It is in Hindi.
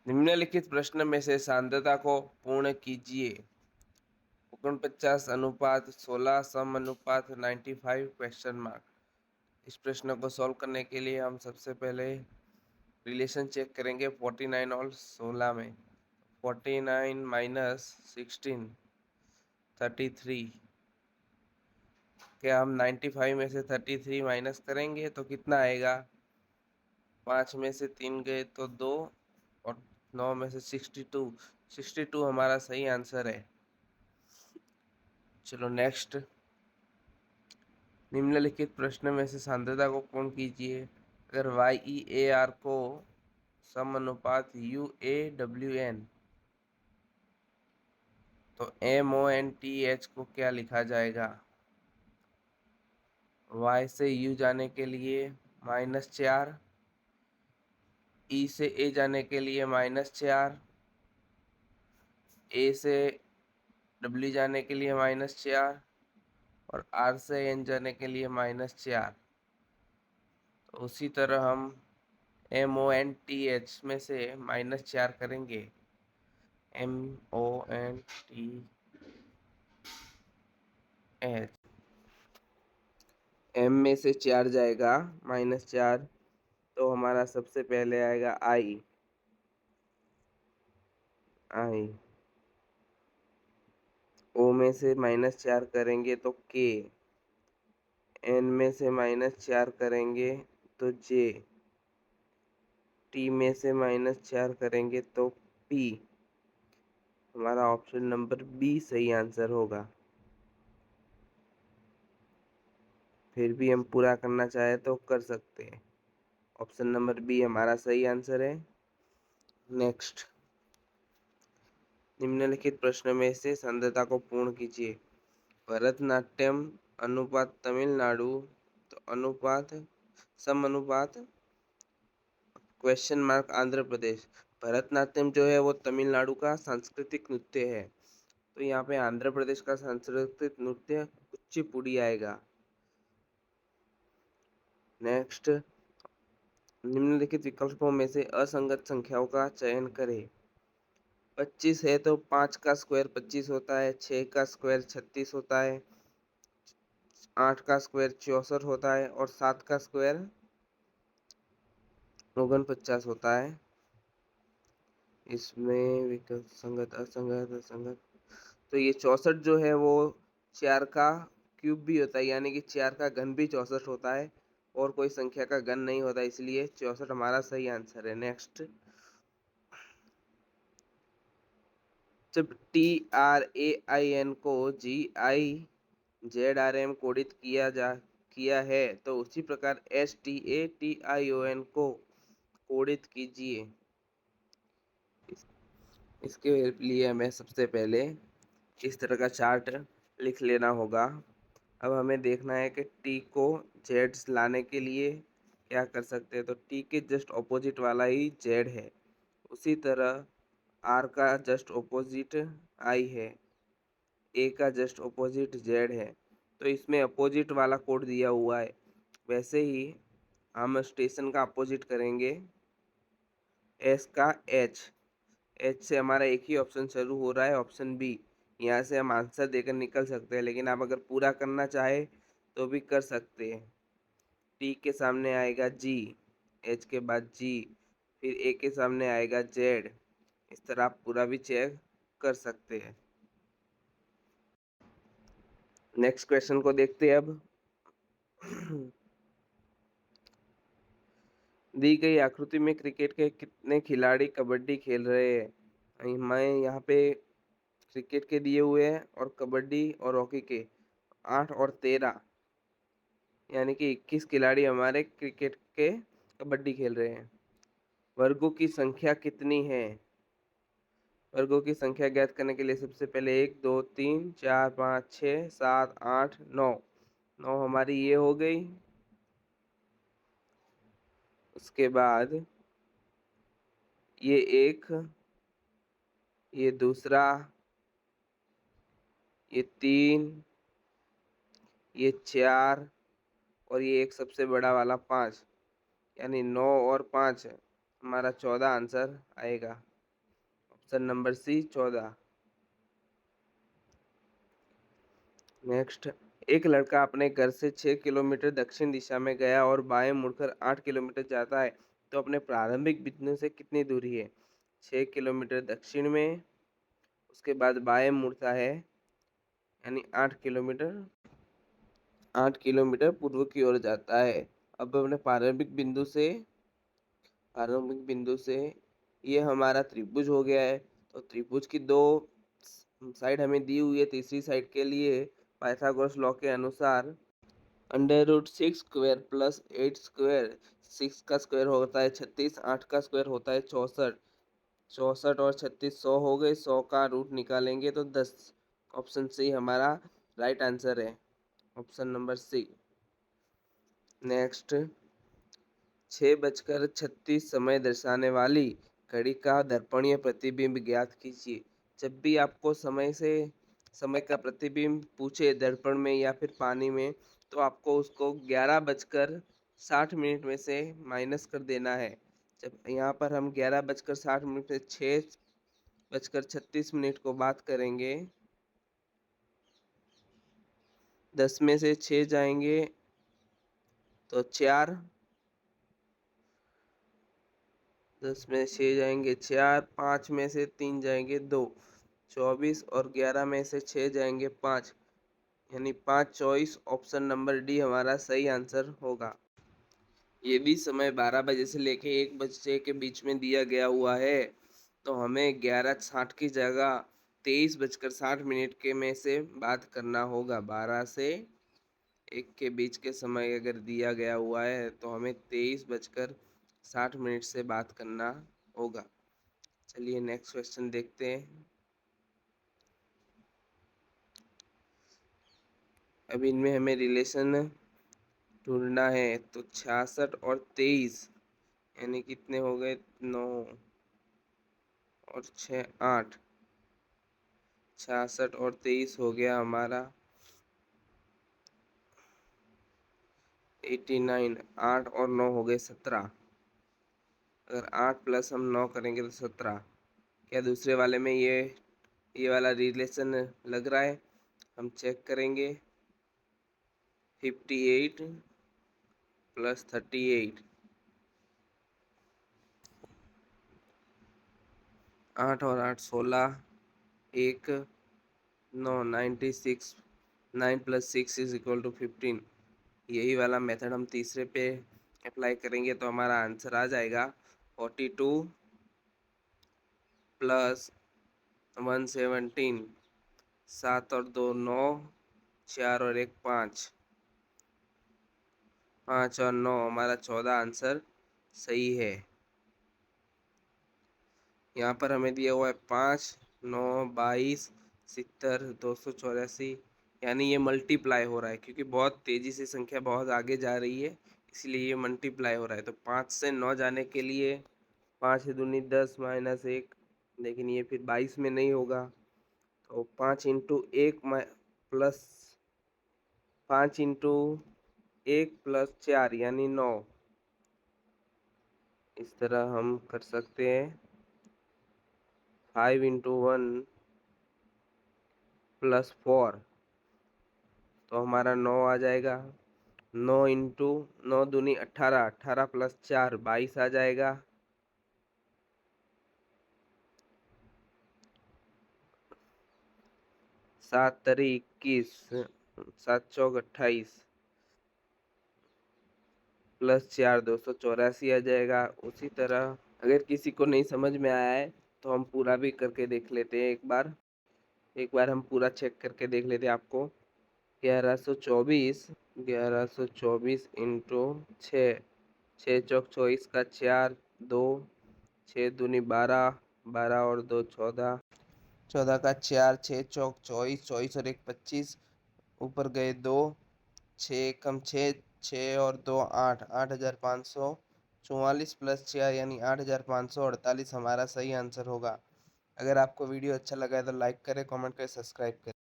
निम्नलिखित प्रश्न में से सांद्रता को पूर्ण कीजिए। 49 अनुपात 16 सम अनुपात 95 क्वेश्चन मार्क। इस प्रश्न को सॉल्व करने के लिए हम सबसे पहले रिलेशन चेक करेंगे 49 और 16 में। 49 माइनस 16 33। क्या हम 95 में से 33 माइनस करेंगे तो कितना आएगा? 5 में से 3 गए तो 2 और 9 में से 62। 62 हमारा सही आंसर है। चलो नेक्स्ट। निम्नलिखित प्रश्न में से सांद्रता को पूर्ण कीजिए। अगर YeAr को समानुपात UaWn तो MONTH को क्या लिखा जाएगा? Y से U जाने के लिए -4, E से A जाने के लिए -4, A से W जाने के लिए -4 और R से N जाने के लिए -4। तो उसी तरह हम MONTH में से -4 करेंगे। MONTH M में से 4 जाएगा -4, तो हमारा सबसे पहले आएगा I। O में से -4 करेंगे तो K। N में से -4 करेंगे तो J। T में से -4 करेंगे तो P। हमारा ऑप्शन नंबर बी सही आंसर होगा। फिर भी हम पूरा करना चाहे तो कर सकते हैं। ऑप्शन नंबर बी हमारा सही आंसर है। नेक्स्ट। निम्नलिखित प्रश्न में से सांद्रता को पूर्ण कीजिए। भरतनाट्यम अनुपात तमिलनाडु तो अनुपात समानुपात क्वेश्चन मार्क आंध्र प्रदेश। भरतनाट्यम जो है वो तमिलनाडु का सांस्कृतिक नृत्य है, तो यहाँ पे आंध्र प्रदेश का सांस्कृतिक नृत्य कुचिपुड़ी आएगा। नेक्स्ट। निम्नलिखित विकल्पों में से असंगत संख्याओं का चयन करें। 25 है तो 5 का स्क्वायर 25 होता है, 6 का स्क्वायर 36 होता है, 8 का स्क्वायर 64 होता है और 7 का स्क्वायर 49 होता है। इसमें विकल्प संगत असंगत असंगत, तो ये 64 जो है वो 4 का क्यूब भी होता है, यानी कि 4 का घन भी 64 होता है और कोई संख्या का घन नहीं होता, इसलिए 64 हमारा सही आंसर है। नेक्स्ट। जब TRAIN को GIZRM कोडित किया है तो उसी प्रकार STATION को कोडित कीजिए। इसके लिए हमें सबसे पहले इस तरह का चार्ट लिख लेना होगा। अब हमें देखना है कि टी को जेड लाने के लिए क्या कर सकते हैं, तो टी के जस्ट ऑपोजिट वाला ही जेड है। उसी तरह आर का जस्ट ऑपोजिट आई है, ए का जस्ट ऑपोजिट जेड है, तो इसमें अपोजिट वाला कोड दिया हुआ है। वैसे ही हम स्टेशन का अपोजिट करेंगे, एस का एच। एच से हमारा एक ही ऑप्शन शुरू हो रहा है, ऑप्शन बी। यहाँ से हम आंसर देकर निकल सकते हैं, लेकिन आप अगर पूरा करना चाहे तो भी कर सकते हैं। टी के सामने आएगा जी, एच के बाद जी, फिर ए के सामने आएगा जेड। इस तरह आप पूरा भी चेक कर सकते हैं। नेक्स्ट क्वेश्चन को देखते हैं अब। दी गई आकृति में क्रिकेट के कितने खिलाड़ी कबड्डी खेल रहे हैं? मैं यहाँ पे क्रिकेट के दिए हुए हैं और कबड्डी और हॉकी के 8 और 13, यानी कि 21 खिलाड़ी हमारे क्रिकेट के कबड्डी खेल रहे हैं। वर्गों की संख्या कितनी है? वर्गों की संख्या ज्ञात करने के लिए सबसे पहले 1 2 3 4 5 6 7 8 9। 9 हमारी ये हो गई। उसके बाद ये एक, ये दूसरा, ये 3, ये 4 और ये एक सबसे बड़ा वाला 5, यानी 9 और 5 हमारा 14 आंसर आएगा। Option number C 14। नेक्स्ट, एक लड़का अपने घर से 6 किलोमीटर दक्षिण दिशा में गया और बाएं मुड़कर 8 किलोमीटर जाता है, तो अपने प्रारंभिक बिंदु से कितनी दूरी है? 6 किलोमीटर दक्षिण में, उसके बाद बाएं मुड़ता है यानी 8 किलोमीटर पूर्व की ओर जाता है। अब अपने प्रारंभिक बिंदु से ये हमारा त्रिभुज हो गया है। तो त्रिभुज की दो साइड हमें दी हुई है। तीसरी साइड के लिए पाइथागोरस लॉ के अनुसार √6² प्लस 8² 6 का स्क्वायर होता है 36, 8 का स्क्वायर होता है 64। 64 और 36 100 हो गए, 100 का रूट निकालेंगे तो 10। ऑप्शन सी हमारा राइट आंसर है, ऑप्शन नंबर सी। नेक्स्ट, 6:36 समय दर्शाने वाली घड़ी का दर्पणीय प्रतिबिंब ज्ञात कीजिए। जब भी आपको समय का प्रतिबिंब पूछे दर्पण में या फिर पानी में, तो आपको उसको 11:60 में से माइनस कर देना है। जब यहाँ पर हम 11:60 से 6:36 को बात करेंगे, 10 में से 6 जाएंगे तो 4, 10 में 6 जाएंगे 4, 5 में से 3 जाएंगे 2, 24 और 11 में से 6 जाएंगे 5, यानी 5 24। ऑप्शन नंबर डी हमारा सही आंसर होगा। ये भी समय 12 बजे से लेके 1 बजे के बीच में दिया गया हुआ है, तो हमें 11:60 की जगह 23:60 के में से बात करना होगा। 12 से 1 के बीच के समय अगर दिया गया हुआ है तो हमें 23:60 से बात करना होगा। चलिए नेक्स्ट क्वेश्चन देखते हैं। अब इनमें हमें रिलेशन ढूंढना है, तो 66 और 23 यानी कितने हो गए? 9 और 6 8। 66 और 23 हो गया हमारा 89। 8 और 9 हो गए 17। अगर 8 प्लस हम 9 करेंगे तो 17। क्या दूसरे वाले में ये वाला रिलेशन लग रहा है? हम चेक करेंगे। 58 प्लस 38, 8 और 8 16, 1 9 96। 9 प्लस 6 इज इक्वल टू 15। यही वाला मेथड हम तीसरे पे अप्लाई करेंगे तो हमारा आंसर आ जाएगा 42 प्लस 117। 7 और 2 9, 4 और 1 5, 5 और 9 हमारा 14 आंसर सही है। यहाँ पर हमें दिया हुआ है 5 9 22 70 284, यानी ये मल्टीप्लाई हो रहा है क्योंकि बहुत तेज़ी से संख्या बहुत आगे जा रही है, इसलिए ये मल्टीप्लाई हो रहा है। तो 5 से 9 जाने के लिए 5 दूनी 10 माइनस 1, लेकिन ये फिर 22 में नहीं होगा। तो 5 इंटू 1 प्लस 5 इंटू 1 प्लस 4 यानी 9। इस तरह हम कर सकते हैं। 5 इंटू 1 प्लस 4, तो हमारा 9 आ जाएगा। 9 इंटू 9 दूनी 18, 18 प्लस 4 22 आ जाएगा। 7 तरी 21, 7 चौक 28 प्लस 4 284 आ जाएगा। उसी तरह अगर किसी को नहीं समझ में आया है तो हम पूरा भी करके देख लेते हैं। एक बार हम पूरा चेक करके देख लेते हैं आपको। 1124, 1124 इंटू 6, 6 चौक 24 का 4 2, 6 दूनी 12, 12 और 2 14, 14 का 4, 6 चौक 24, 24 और 1 25, ऊपर गए 2, 6 कम 6, 6 और 2 8, 8544 प्लस 4 यानी 8548 हमारा सही आंसर होगा। अगर आपको वीडियो अच्छा लगा है तो लाइक करें, कमेंट करें, सब्सक्राइब करें।